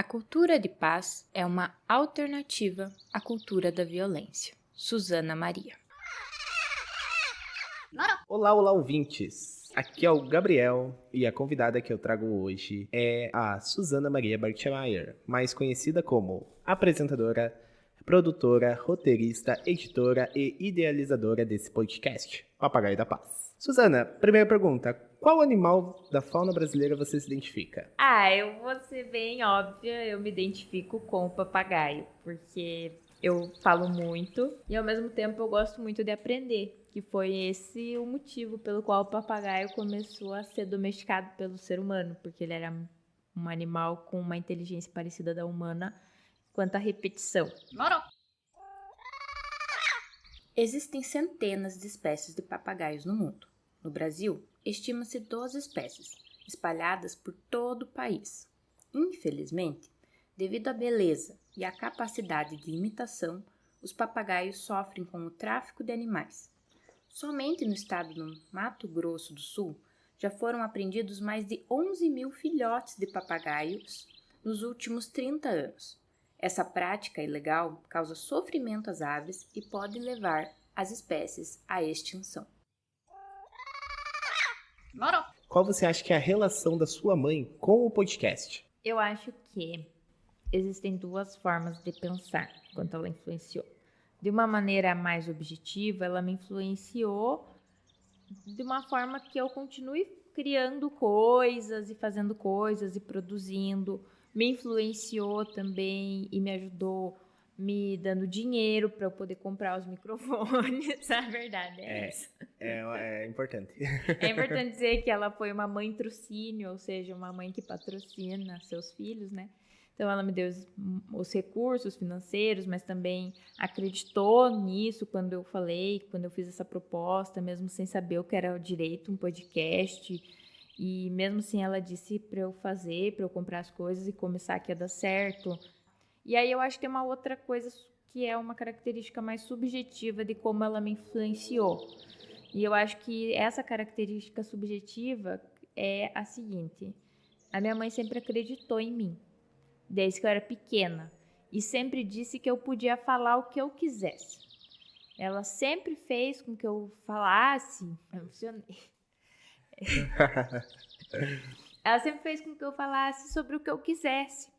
A cultura de paz é uma alternativa à cultura da violência. Suzana Maria. Olá, ouvintes! Aqui é o Gabriel e a convidada que eu trago hoje é a Suzana Maria Bartschmeyer, mais conhecida como apresentadora, produtora, roteirista, editora e idealizadora desse podcast, Papagaio da Paz. Suzana, primeira pergunta, qual animal da fauna brasileira você se identifica? Eu vou ser bem óbvia, eu me identifico com o papagaio, porque eu falo muito e ao mesmo tempo eu gosto muito de aprender, que foi esse o motivo pelo qual o papagaio começou a ser domesticado pelo ser humano, porque ele era um animal com uma inteligência parecida da humana quanto à repetição. Existem centenas de espécies de papagaios no mundo. No Brasil, estima-se 12 espécies, espalhadas por todo o país. Infelizmente, devido à beleza e à capacidade de imitação, os papagaios sofrem com o tráfico de animais. Somente no estado do Mato Grosso do Sul, já foram apreendidos mais de 11 mil filhotes de papagaios nos últimos 30 anos. Essa prática ilegal causa sofrimento às aves e pode levar as espécies à extinção. Qual você acha que é a relação da sua mãe com o podcast? Eu acho que existem duas formas de pensar quanto ela influenciou. De uma maneira mais objetiva, ela me influenciou de uma forma que eu continue criando coisas e fazendo coisas e produzindo. Me influenciou também e me ajudou me dando dinheiro para eu poder comprar os microfones. A verdade é essa. É importante. É importante dizer que ela foi uma mãe trocínio, ou seja, uma mãe que patrocina seus filhos, né? Então, ela me deu os recursos financeiros, mas também acreditou nisso quando eu falei, quando eu fiz essa proposta, mesmo sem saber o que era direito, um podcast. E mesmo assim, ela disse para eu fazer, para eu comprar as coisas e começar que ia dar certo. E aí, eu acho que tem uma outra coisa que é uma característica mais subjetiva de como ela me influenciou. E eu acho que essa característica subjetiva é a seguinte: a minha mãe sempre acreditou em mim, desde que eu era pequena, e sempre disse que eu podia falar o que eu quisesse. Ela sempre fez com que eu falasse, emocionei. Ela sempre fez com que eu falasse sobre o que eu quisesse.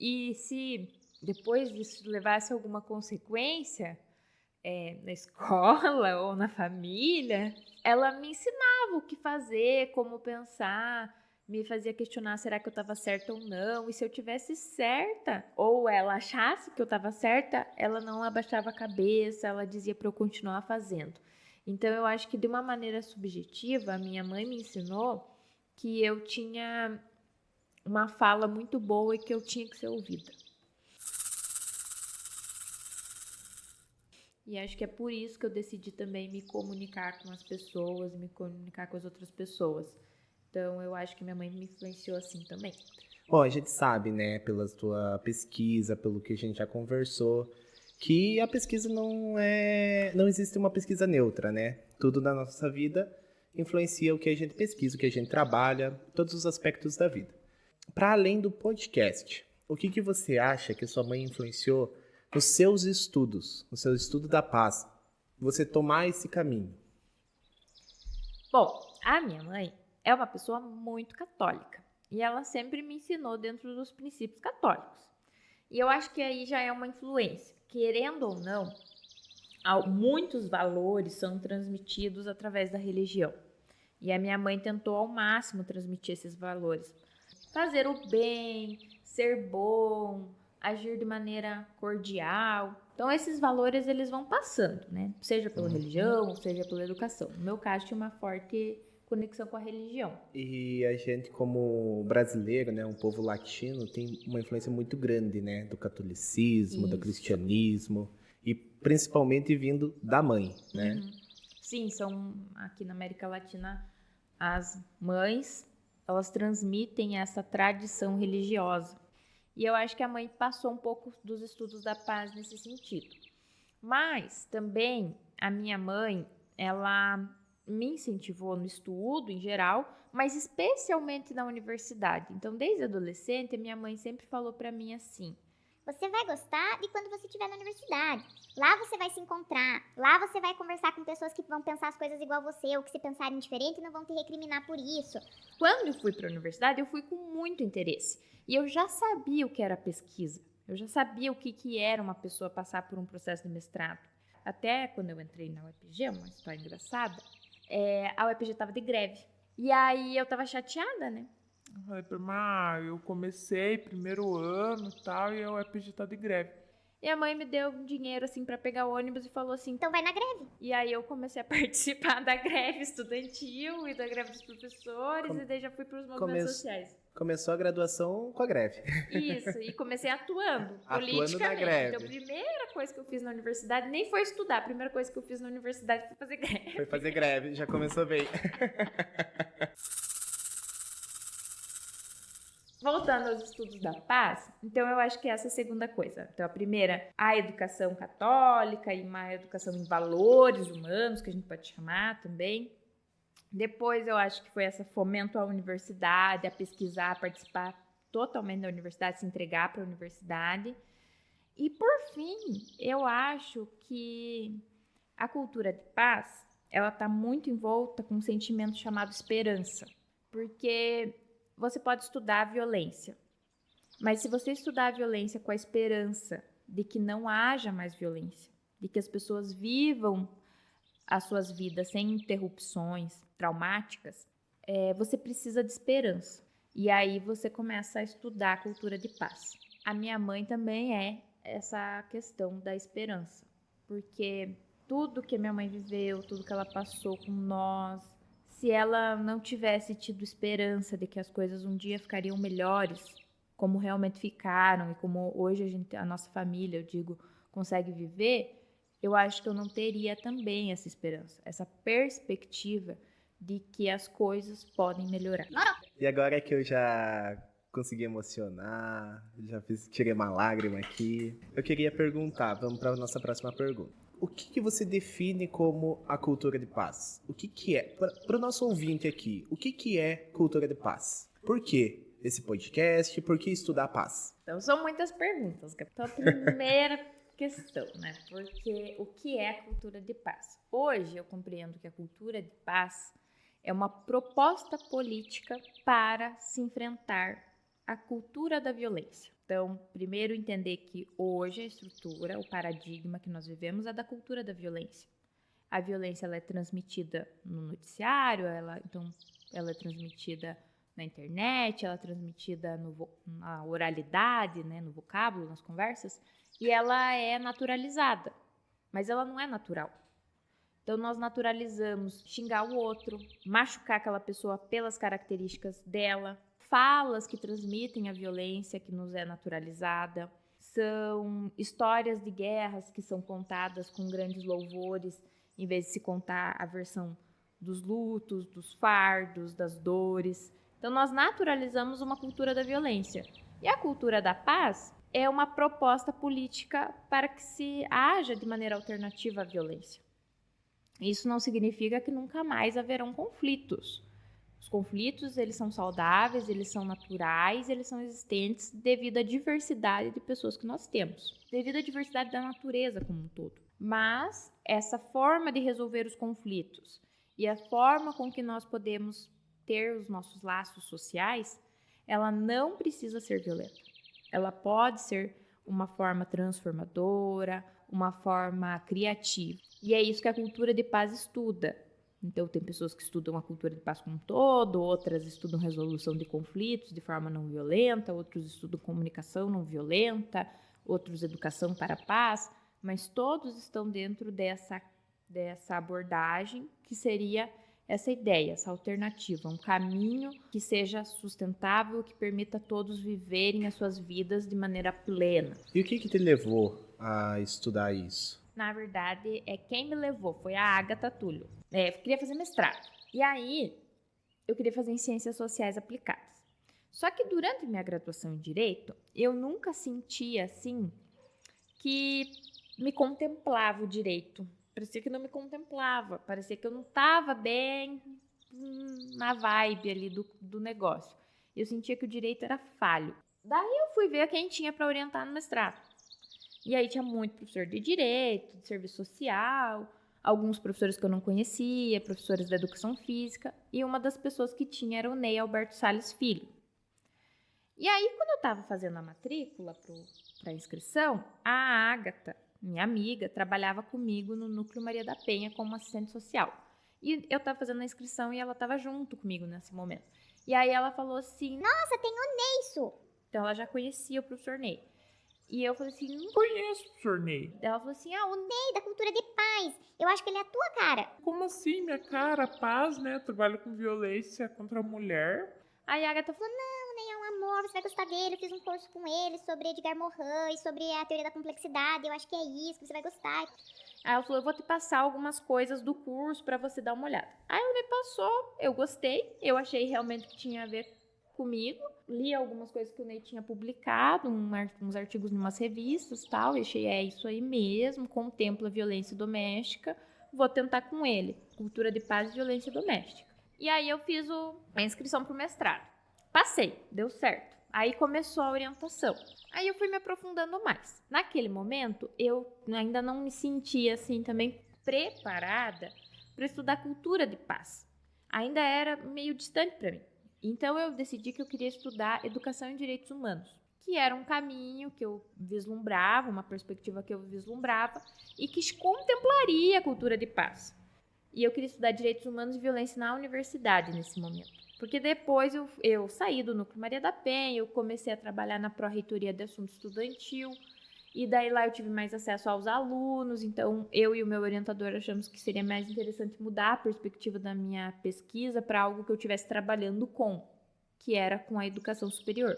E se depois disso levasse alguma consequência, na escola ou na família, ela me ensinava o que fazer, como pensar, me fazia questionar será que eu estava certa ou não, e se eu tivesse certa, ou ela achasse que eu estava certa, ela não abaixava a cabeça, ela dizia para eu continuar fazendo. Então eu acho que de uma maneira subjetiva, a minha mãe me ensinou que eu tinha uma fala muito boa e que eu tinha que ser ouvida. E acho que é por isso que eu decidi também me comunicar com as pessoas, me comunicar com as outras pessoas. Então, eu acho que minha mãe me influenciou assim também. Bom, a gente sabe, né, pela tua pesquisa, pelo que a gente já conversou, que a pesquisa não existe uma pesquisa neutra, né? Tudo na nossa vida influencia o que a gente pesquisa, o que a gente trabalha, todos os aspectos da vida. Para além do podcast, o que você acha que sua mãe influenciou nos seus estudos, no seu estudo da paz, você tomar esse caminho? Bom, a minha mãe é uma pessoa muito católica e ela sempre me ensinou dentro dos princípios católicos. E eu acho que aí já é uma influência. Querendo ou não, muitos valores são transmitidos através da religião. E a minha mãe tentou ao máximo transmitir esses valores. Fazer o bem, ser bom, agir de maneira cordial. Então, esses valores, eles vão passando, né? Seja pela religião, seja pela educação. No meu caso, tinha uma forte conexão com a religião. E a gente, como brasileiro, né, um povo latino, tem uma influência muito grande, né, do catolicismo, do cristianismo, e principalmente vindo da mãe, né? Sim, aqui na América Latina, as mães, elas transmitem essa tradição religiosa. E eu acho que a mãe passou um pouco dos estudos da paz nesse sentido. Mas também a minha mãe, ela me incentivou no estudo em geral, mas especialmente na universidade. Então, desde adolescente, a minha mãe sempre falou para mim assim: você vai gostar de quando você estiver na universidade. Lá você vai se encontrar. Lá você vai conversar com pessoas que vão pensar as coisas igual você ou que se pensarem diferente não vão te recriminar por isso. Quando eu fui para a universidade, eu fui com muito interesse. E eu já sabia o que era pesquisa. Eu já sabia o que era uma pessoa passar por um processo de mestrado. Até quando eu entrei na UEPG, uma história engraçada, a UEPG estava de greve. E aí eu estava chateada, né? Eu comecei primeiro ano e tal, e a UEPG tá de greve. E a mãe me deu um dinheiro, assim, para pegar o ônibus e falou assim: então vai na greve. E aí eu comecei a participar da greve estudantil e da greve dos professores, e daí já fui para os movimentos sociais. Começou a graduação com a greve. Isso, e comecei atuando Atuando na greve. Então, a primeira coisa que eu fiz na universidade nem foi estudar. A primeira coisa que eu fiz na universidade foi fazer greve. Foi fazer greve, já começou bem. Voltando aos estudos da paz, então eu acho que essa é a segunda coisa. Então, a primeira, a educação católica e uma educação em valores humanos, que a gente pode chamar também. Depois, eu acho que foi essa fomento à universidade, a pesquisar, a participar totalmente da universidade, se entregar para a universidade. E, por fim, eu acho que a cultura de paz, ela está muito envolta com um sentimento chamado esperança. Porque você pode estudar a violência, mas se você estudar a violência com a esperança de que não haja mais violência, de que as pessoas vivam as suas vidas sem interrupções traumáticas, você precisa de esperança. E aí você começa a estudar a cultura de paz. A minha mãe também é essa questão da esperança, porque tudo que a minha mãe viveu, tudo que ela passou com nós, se ela não tivesse tido esperança de que as coisas um dia ficariam melhores, como realmente ficaram e como hoje a nossa família, eu digo, consegue viver, eu acho que eu não teria também essa esperança, essa perspectiva de que as coisas podem melhorar. E agora que eu já consegui emocionar, tirei uma lágrima aqui, eu queria perguntar, vamos para a nossa próxima pergunta. O que você define como a cultura de paz? O que é? Para o nosso ouvinte aqui, o que é cultura de paz? Por que esse podcast? Por que estudar a paz? Então, são muitas perguntas. Então, a primeira questão, né? Porque o que é a cultura de paz? Hoje, eu compreendo que a cultura de paz é uma proposta política para se enfrentar a cultura da violência. Então, primeiro entender que hoje a estrutura, o paradigma que nós vivemos é da cultura da violência. A violência ela é transmitida no noticiário, ela é transmitida na internet, ela é transmitida na oralidade, né, no vocábulo, nas conversas, e ela é naturalizada, mas ela não é natural. Então, nós naturalizamos xingar o outro, machucar aquela pessoa pelas características dela, falas que transmitem a violência que nos é naturalizada, são histórias de guerras que são contadas com grandes louvores, em vez de se contar a versão dos lutos, dos fardos, das dores. Então, nós naturalizamos uma cultura da violência. E a cultura da paz é uma proposta política para que se haja de maneira alternativa à violência. Isso não significa que nunca mais haverão conflitos. Os conflitos, eles são saudáveis, eles são naturais, eles são existentes devido à diversidade de pessoas que nós temos, devido à diversidade da natureza como um todo. Mas essa forma de resolver os conflitos e a forma com que nós podemos ter os nossos laços sociais, ela não precisa ser violenta. Ela pode ser uma forma transformadora, uma forma criativa. E é isso que a cultura de paz estuda. Então, tem pessoas que estudam a cultura de paz como um todo, outras estudam resolução de conflitos de forma não violenta, outros estudam comunicação não violenta, outros educação para a paz, mas todos estão dentro dessa abordagem que seria essa ideia, essa alternativa, um caminho que seja sustentável, que permita a todos viverem as suas vidas de maneira plena. E o que te levou a estudar isso? Na verdade, quem me levou foi a Agatha Túlio. Eu queria fazer mestrado. E aí, eu queria fazer em Ciências Sociais Aplicadas. Só que durante minha graduação em Direito, eu nunca senti, assim, que me contemplava o direito parecia que não me contemplava, parecia que eu não estava bem na vibe ali do negócio. Eu sentia que o direito era falho. Daí eu fui ver quem tinha para orientar no mestrado. E aí tinha muito professor de direito, de serviço social, alguns professores que eu não conhecia, professores da educação física, e uma das pessoas que tinha era o Ney Alberto Salles Filho. E aí, quando eu estava fazendo a matrícula para a inscrição, a Ágata, minha amiga, trabalhava comigo no Núcleo Maria da Penha como assistente social. E eu estava fazendo a inscrição e ela estava junto comigo nesse momento. E aí ela falou assim... Nossa, tem o Neisso! Então ela já conhecia o professor Ney. E eu falei assim... Não Conheço, professor Ney. Ela falou assim... O Ney da cultura de paz. Eu acho que ele é a tua cara. Como assim, minha cara? Paz, né? Trabalho com violência contra a mulher. Aí a Agatha falou... O Ney é um amor, você vai gostar dele. Eu fiz um curso com ele sobre Edgar Morin e sobre a teoria da complexidade. Eu acho que é isso, que você vai gostar. Aí ela falou, eu vou te passar algumas coisas do curso para você dar uma olhada. Aí ela me passou, eu gostei, eu achei realmente que tinha a ver comigo. Li algumas coisas que o Ney tinha publicado, uns artigos em umas revistas e tal, e achei, é isso aí mesmo, contempla a violência doméstica, vou tentar com ele, cultura de paz e violência doméstica. E aí eu fiz a inscrição pro mestrado. Passei, deu certo. Aí começou a orientação. Aí eu fui me aprofundando mais. Naquele momento, eu ainda não me sentia assim também preparada para estudar cultura de paz. Ainda era meio distante para mim. Então eu decidi que eu queria estudar educação em direitos humanos, que era um caminho que eu vislumbrava, uma perspectiva que eu vislumbrava e que contemplaria a cultura de paz. E eu queria estudar direitos humanos e violência na universidade nesse momento. Porque depois eu saí do Núcleo Maria da Penha, eu comecei a trabalhar na Pró-Reitoria de Assunto Estudantil, e daí lá eu tive mais acesso aos alunos, então eu e o meu orientador achamos que seria mais interessante mudar a perspectiva da minha pesquisa para algo que eu estivesse trabalhando com, que era com a educação superior.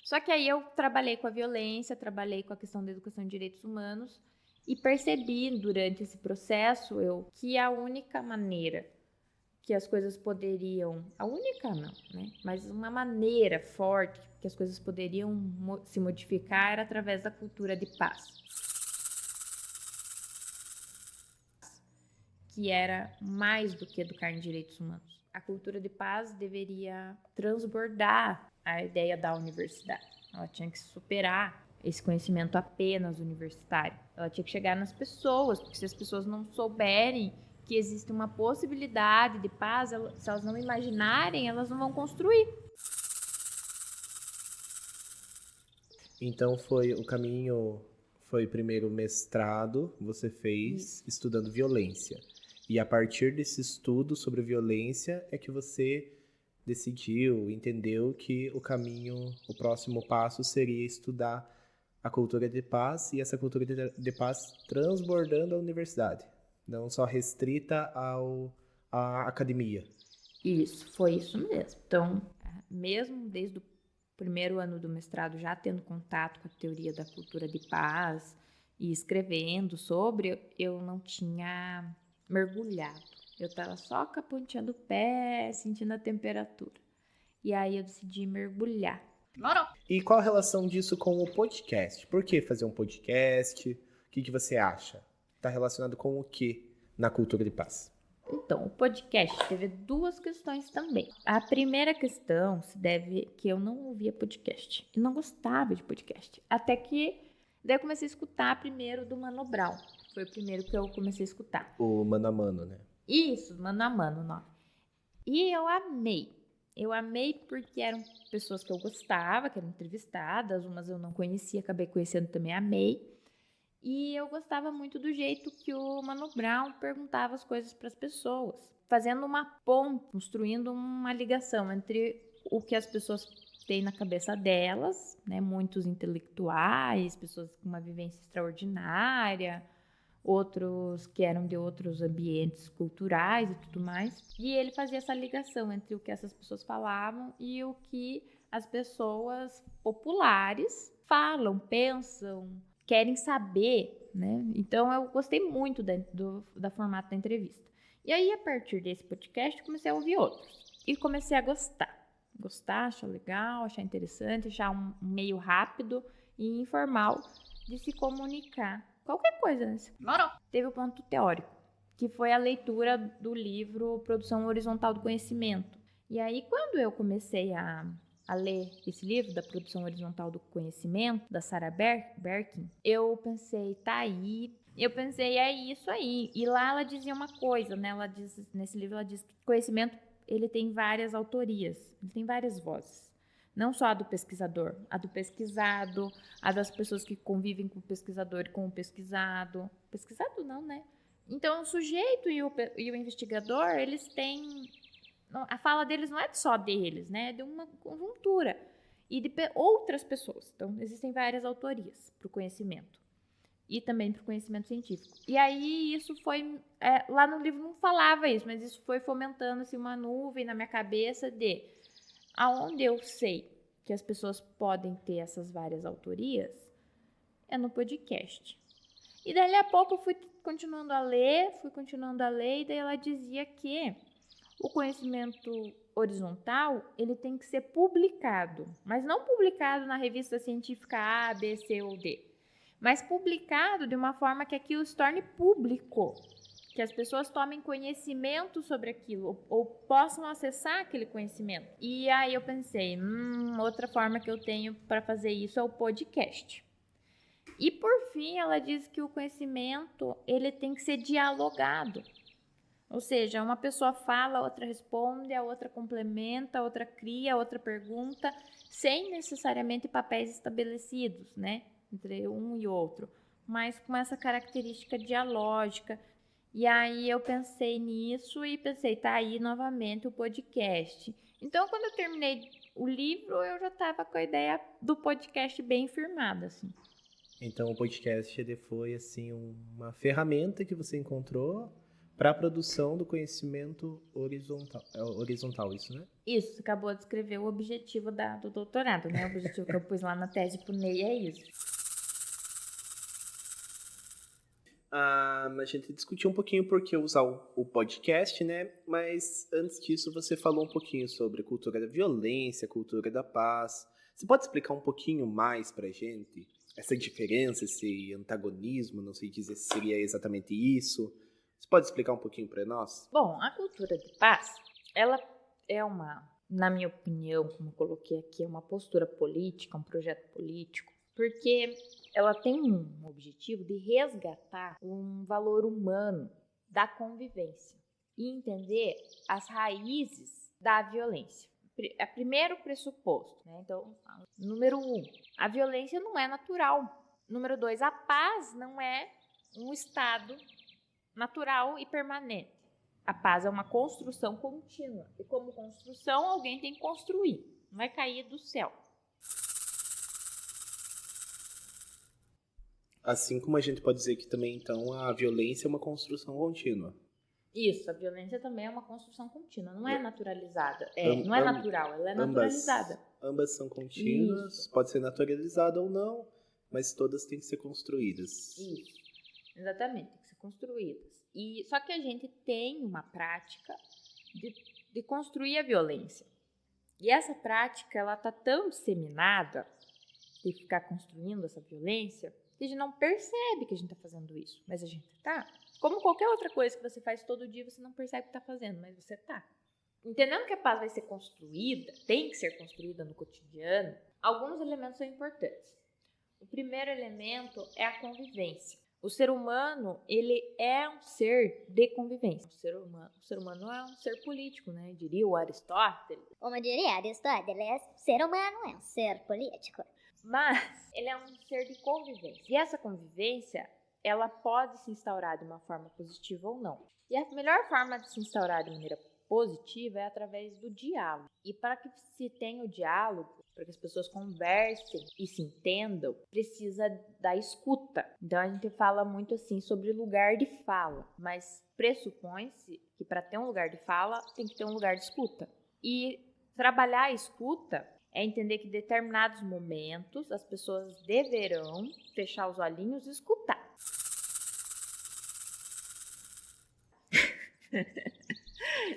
Só que aí eu trabalhei com a violência, trabalhei com a questão da educação em direitos humanos, e percebi durante esse processo que a única maneira que as coisas poderiam... A única não, né? Mas uma maneira forte que as coisas poderiam se modificar era através da cultura de paz. Que era mais do que educar em direitos humanos. A cultura de paz deveria transbordar a ideia da universidade. Ela tinha que superar esse conhecimento apenas universitário. Ela tinha que chegar nas pessoas, porque se as pessoas não souberem que existe uma possibilidade de paz, se elas não imaginarem, elas não vão construir. Então o caminho foi primeiro mestrado, você fez estudando violência. E a partir desse estudo sobre violência é que você decidiu, entendeu que o próximo passo seria estudar a cultura de paz e essa cultura de paz transbordando a universidade. Não só restrita à academia. Isso, foi isso mesmo. Então, mesmo desde o primeiro ano do mestrado, já tendo contato com a teoria da cultura de paz e escrevendo sobre, eu não tinha mergulhado. Eu estava só com a pontinha do pé, sentindo a temperatura. E aí eu decidi mergulhar. E qual a relação disso com o podcast? Por que fazer um podcast? O que você acha? Está relacionado com o que na cultura de paz? Então, o podcast teve duas questões também. A primeira questão se deve que eu não ouvia podcast. Eu não gostava de podcast. Até que daí eu comecei a escutar primeiro do Mano Brown. Foi o primeiro que eu comecei a escutar. O Mano a Mano, né? Isso, Mano a Mano o nome. E eu amei. Eu amei porque eram pessoas que eu gostava, que eram entrevistadas. Umas eu não conhecia, acabei conhecendo também, amei. E eu gostava muito do jeito que o Mano Brown perguntava as coisas para as pessoas, fazendo uma ponte, construindo uma ligação entre o que as pessoas têm na cabeça delas, né? Muitos intelectuais, pessoas com uma vivência extraordinária, outros que eram de outros ambientes culturais e tudo mais. E ele fazia essa ligação entre o que essas pessoas falavam e o que as pessoas populares falam, pensam, querem saber, né? Então eu gostei muito da formato da entrevista. E aí, a partir desse podcast, comecei a ouvir outros. E comecei a gostar. Achar legal, achar interessante, achar um meio rápido e informal de se comunicar qualquer coisa, né? Morou. Teve o ponto teórico, que foi a leitura do livro Produção Horizontal do Conhecimento. E aí, quando eu comecei a ler esse livro da Produção Horizontal do Conhecimento, da Sarah Berkin, eu pensei, tá aí. Eu pensei, é isso aí. E lá ela dizia uma coisa, né? Nesse livro ela diz que conhecimento, ele tem várias autorias, ele tem várias vozes. Não só a do pesquisador, a do pesquisado, a das pessoas que convivem com o pesquisador e com o pesquisado. Pesquisado não, né? Então, o sujeito e o investigador, eles têm... A fala deles não é só deles, né? É de uma conjuntura. E de outras pessoas. Então, existem várias autorias para o conhecimento. E também para o conhecimento científico. E aí, isso foi... lá no livro não falava isso, mas isso foi fomentando assim, uma nuvem na minha cabeça de... Aonde eu sei que as pessoas podem ter essas várias autorias é no podcast. E daí a pouco eu fui continuando a ler, e daí ela dizia que o conhecimento horizontal, ele tem que ser publicado, mas não publicado na revista científica A, B, C ou D, mas publicado de uma forma que aquilo se torne público, que as pessoas tomem conhecimento sobre aquilo ou possam acessar aquele conhecimento. E aí eu pensei, outra forma que eu tenho para fazer isso é o podcast. E por fim, ela diz que o conhecimento, ele tem que ser dialogado. Ou seja, uma pessoa fala, a outra responde, a outra complementa, a outra cria, a outra pergunta, sem necessariamente papéis estabelecidos, né, entre um e outro, mas com essa característica dialógica. E aí eu pensei nisso e pensei, tá aí novamente o podcast. Então, quando eu terminei o livro, eu já estava com a ideia do podcast bem firmada, assim. Então, o podcast ele foi assim uma ferramenta que você encontrou para a produção do conhecimento horizontal, isso, né? Isso, você acabou de escrever o objetivo do doutorado, né? O objetivo que eu pus lá na tese pro Ney é isso. A gente discutiu um pouquinho por que usar o podcast, né? Mas antes disso, você falou um pouquinho sobre a cultura da violência, a cultura da paz. Você pode explicar um pouquinho mais pra gente essa diferença, esse antagonismo? Não sei dizer se seria exatamente isso. Você pode explicar um pouquinho para nós? Bom, a cultura de paz, ela é na minha opinião, como eu coloquei aqui, é uma postura política, um projeto político, porque ela tem um objetivo de resgatar um valor humano da convivência e entender as raízes da violência. É primeiro pressuposto, né? Então, número 1, a violência não é natural. Número 2, a paz não é um estado natural e permanente. A paz é uma construção contínua. E como construção, alguém tem que construir. Não vai cair do céu. Assim como a gente pode dizer que também, então, a violência é uma construção contínua. Isso, a violência também é uma construção contínua. Não é naturalizada. Não é natural, ela é naturalizada. Ambas são contínuas, isso. Pode ser naturalizada ou não, mas todas têm que ser construídas. Isso, exatamente, tem que ser construídas. Só que a gente tem uma prática de construir a violência. E essa prática, ela está tão disseminada de ficar construindo essa violência que a gente não percebe que a gente está fazendo isso. Mas a gente está. Como qualquer outra coisa que você faz todo dia, você não percebe que está fazendo, mas você está. Entendendo que a paz vai ser construída, tem que ser construída no cotidiano, alguns elementos são importantes. O primeiro elemento é a convivência. O ser humano, ele é um ser de convivência. O ser humano é um ser político, né? Diria o Aristóteles. Como diria Aristóteles, o ser humano é um ser político. Mas ele é um ser de convivência. E essa convivência, ela pode se instaurar de uma forma positiva ou não. E a melhor forma de se instaurar de maneira positiva é através do diálogo. E para que se tenha o diálogo, para que as pessoas conversem e se entendam, precisa da escuta. Então a gente fala muito assim sobre lugar de fala, mas pressupõe-se que para ter um lugar de fala tem que ter um lugar de escuta. E trabalhar a escuta é entender que em determinados momentos as pessoas deverão fechar os olhinhos e escutar.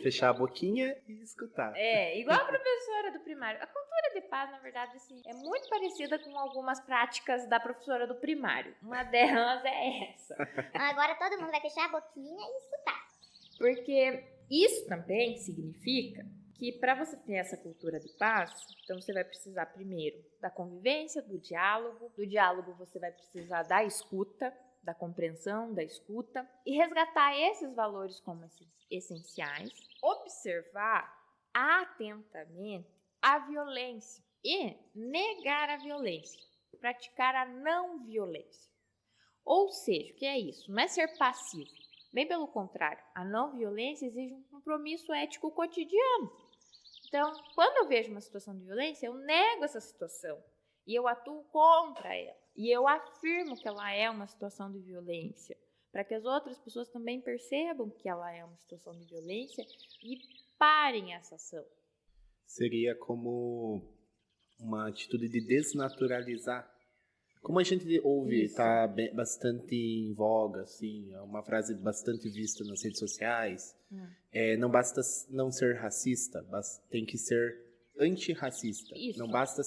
Fechar a boquinha e escutar. Igual a professora do primário. A cultura cultura de paz, na verdade, assim, é muito parecida com algumas práticas da professora do primário. Uma delas é essa. Agora todo mundo vai fechar a boquinha e escutar. Porque isso também significa que para você ter essa cultura de paz, então você vai precisar primeiro da convivência, do diálogo. Do diálogo você vai precisar da escuta, da compreensão, da escuta. E resgatar esses valores como essenciais. Observar atentamente a violência e negar a violência. Praticar a não violência. Ou seja, o que é isso? Não é ser passivo. Bem pelo contrário, a não violência exige um compromisso ético cotidiano. Então, quando eu vejo uma situação de violência, eu nego essa situação e eu atuo contra ela. E eu afirmo que ela é uma situação de violência, para que as outras pessoas também percebam que ela é uma situação de violência e parem essa ação. Seria como uma atitude de desnaturalizar. Como a gente ouve, Isso. está bastante em voga, assim, é uma frase bastante vista nas redes sociais. Não basta não ser racista, tem que ser antirracista. Isso. Não basta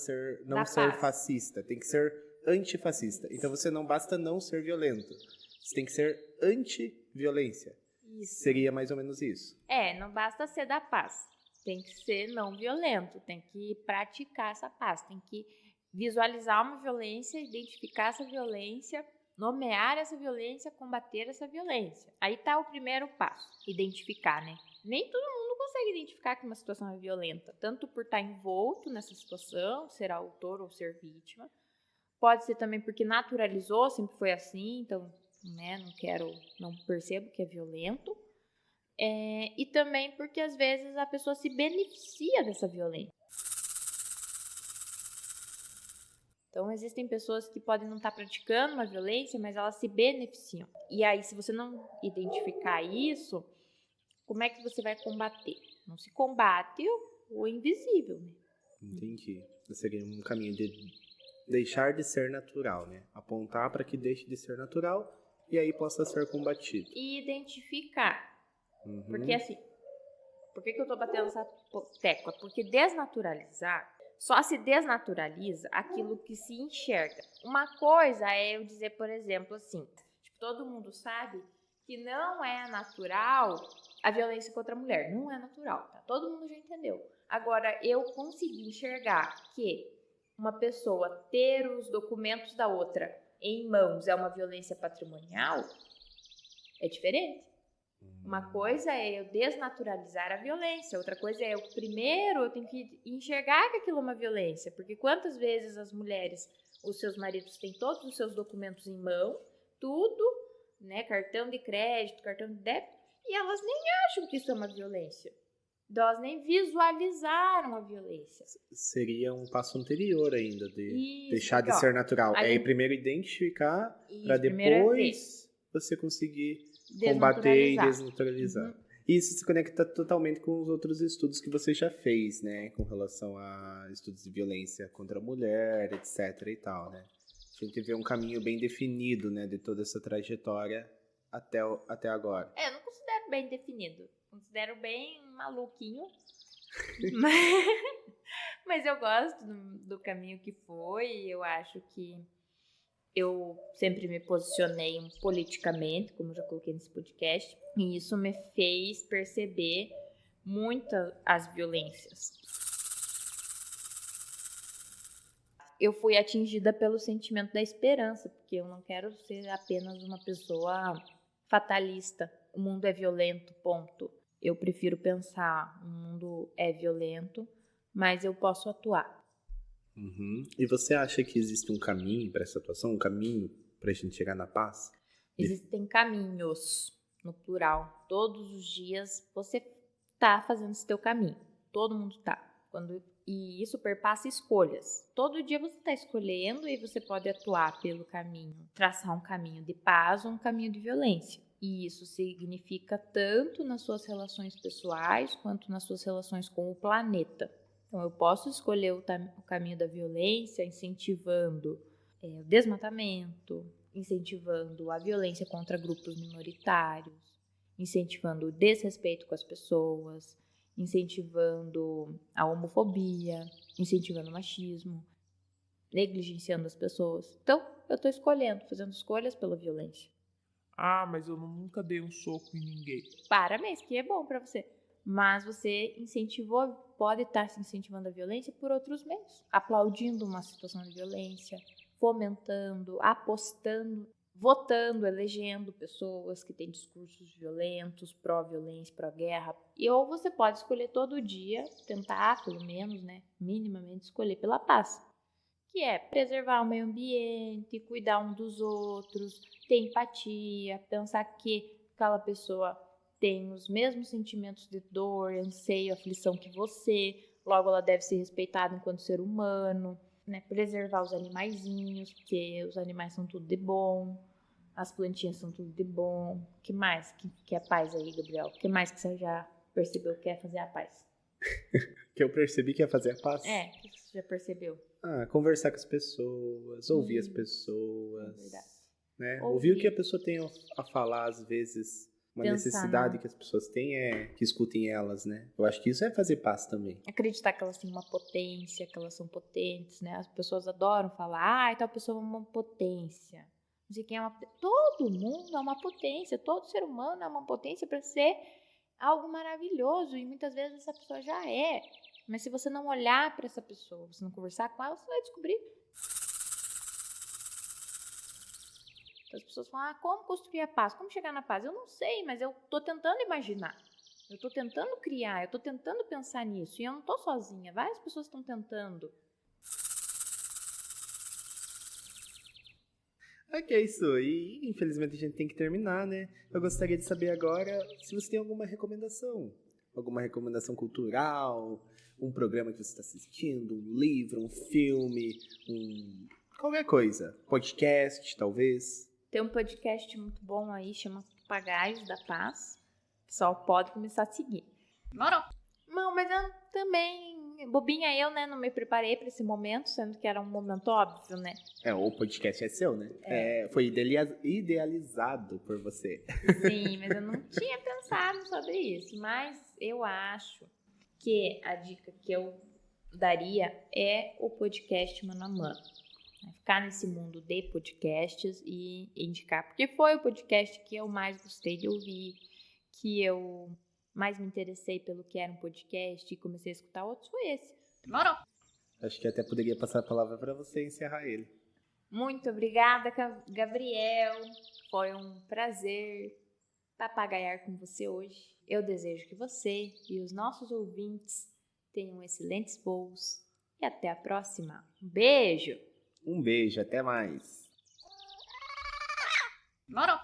não Da ser paz. fascista, tem que ser antifascista. Então você não basta não ser violento, você tem que ser anti-violência. Isso. Seria mais ou menos isso. Não basta ser da paz, tem que ser não violento, tem que praticar essa paz, tem que visualizar uma violência, identificar essa violência, nomear essa violência, combater essa violência. Aí tá o primeiro passo, identificar, né? Nem todo mundo consegue identificar que uma situação é violenta, tanto por estar envolto nessa situação, ser autor ou ser vítima. Pode ser também porque naturalizou, sempre foi assim, então, né, não percebo que é violento. E também porque às vezes a pessoa se beneficia dessa violência. Então, existem pessoas que podem não estar praticando uma violência, mas elas se beneficiam. E aí, se você não identificar isso, como é que você vai combater? Não se combate o invisível, né? Entendi. Seria um caminho de deixar de ser natural, né? Apontar para que deixe de ser natural e aí possa ser combatido. E identificar. Uhum. Porque assim, por que eu tô batendo essa tecla? Porque desnaturalizar, só se desnaturaliza aquilo que se enxerga. Uma coisa é eu dizer, por exemplo, assim, tipo, todo mundo sabe que não é natural a violência contra a mulher. Não é natural, tá? Todo mundo já entendeu. Agora, eu consegui enxergar que uma pessoa ter os documentos da outra em mãos é uma violência patrimonial, é diferente. Uma coisa é eu desnaturalizar a violência, outra coisa é eu tenho que enxergar que aquilo é uma violência, porque quantas vezes as mulheres, os seus maridos têm todos os seus documentos em mão, tudo, né, cartão de crédito, cartão de débito, e elas nem acham que isso é uma violência. Elas nem visualizaram a violência. Seria um passo anterior ainda, de Isso, deixar de ó, ser natural. a gente- primeiro identificar, Isso, para primeiro é depois você conseguir combater e desnaturalizar. Uhum. Isso se conecta totalmente com os outros estudos que você já fez, né? Com relação a estudos de violência contra a mulher, etc e tal, né? A gente vê um caminho bem definido, né? De toda essa trajetória até agora. Eu não considero bem definido. Considero bem maluquinho. Mas eu gosto do caminho que foi. Eu acho que eu sempre me posicionei politicamente, como eu já coloquei nesse podcast. E isso me fez perceber muitas as violências. Eu fui atingida pelo sentimento da esperança, porque eu não quero ser apenas uma pessoa fatalista. O mundo é violento, ponto. Eu prefiro pensar, o mundo é violento, mas eu posso atuar. Uhum. E você acha que existe um caminho para essa atuação? Um caminho para a gente chegar na paz? Existem caminhos, no plural. Todos os dias você tá fazendo esse teu caminho. Todo mundo tá. E isso perpassa escolhas. Todo dia você está escolhendo e você pode atuar pelo caminho, traçar um caminho de paz ou um caminho de violência. E isso significa tanto nas suas relações pessoais quanto nas suas relações com o planeta. Então, eu posso escolher o caminho da violência, incentivando o desmatamento, incentivando a violência contra grupos minoritários, incentivando o desrespeito com as pessoas, incentivando a homofobia, incentivando o machismo, negligenciando as pessoas. Então, eu tô escolhendo, fazendo escolhas pela violência. Ah, mas eu nunca dei um soco em ninguém. Para mesmo, que é bom pra você. Mas você incentivou, pode estar se incentivando a violência por outros meios. Aplaudindo uma situação de violência, fomentando, apostando, votando, elegendo pessoas que têm discursos violentos, pró-violência, pró-guerra. Ou você pode escolher todo dia, tentar, pelo menos, né, minimamente, escolher pela paz. Que é preservar o meio ambiente, cuidar um dos outros, ter empatia, pensar que aquela pessoa tem os mesmos sentimentos de dor, anseio, aflição que você, logo ela deve ser respeitada enquanto ser humano, né? Preservar os animaizinhos, porque os animais são tudo de bom, as plantinhas são tudo de bom. O que mais que é paz aí, Gabriel? O que mais que você já percebeu que é fazer a paz? Que eu percebi que ia fazer a paz. O que você já percebeu? Conversar com as pessoas, ouvir as É pessoas, verdade. né? Ouvir. Ouvir o que a pessoa tem a falar, às vezes. Uma Pensar, necessidade né? que as pessoas têm é que escutem elas, né? Eu acho que isso é fazer paz também. Acreditar que elas têm uma potência, que elas são potentes, né? As pessoas adoram falar, tal pessoa é uma potência. Não sei quem é uma potência. Todo mundo é uma potência, todo ser humano é uma potência para ser algo maravilhoso e muitas vezes essa pessoa já é. Mas se você não olhar para essa pessoa, você não conversar com ela, você vai descobrir. As pessoas falam, como construir a paz? Como chegar na paz? Eu não sei, mas eu tô tentando imaginar. Eu tô tentando criar, eu tô tentando pensar nisso. E eu não tô sozinha, várias pessoas estão tentando. É isso. E infelizmente a gente tem que terminar, né? Eu gostaria de saber agora se você tem alguma recomendação. Alguma recomendação cultural, um programa que você está assistindo, um livro, um filme, qualquer coisa. Podcast, talvez. Tem um podcast muito bom aí, chama Papagaios da Paz. O pessoal pode começar a seguir. Demorou. Não, mas eu também, bobinha eu, né, não me preparei para esse momento, sendo que era um momento óbvio, né? O podcast é seu, né? Foi idealizado por você. Sim, mas eu não tinha pensado sobre isso. Mas eu acho que a dica que eu daria é o podcast Mano a Mano. Ficar nesse mundo de podcasts e indicar. Porque foi o podcast que eu mais gostei de ouvir, que eu mais me interessei pelo que era um podcast e comecei a escutar outros, foi esse. Demorou. Acho que até poderia passar a palavra para você encerrar ele. Muito obrigada, Gabriel. Foi um prazer papagaiar com você hoje. Eu desejo que você e os nossos ouvintes tenham excelentes voos. E até a próxima. Um beijo! Um beijo, até mais. Demorou.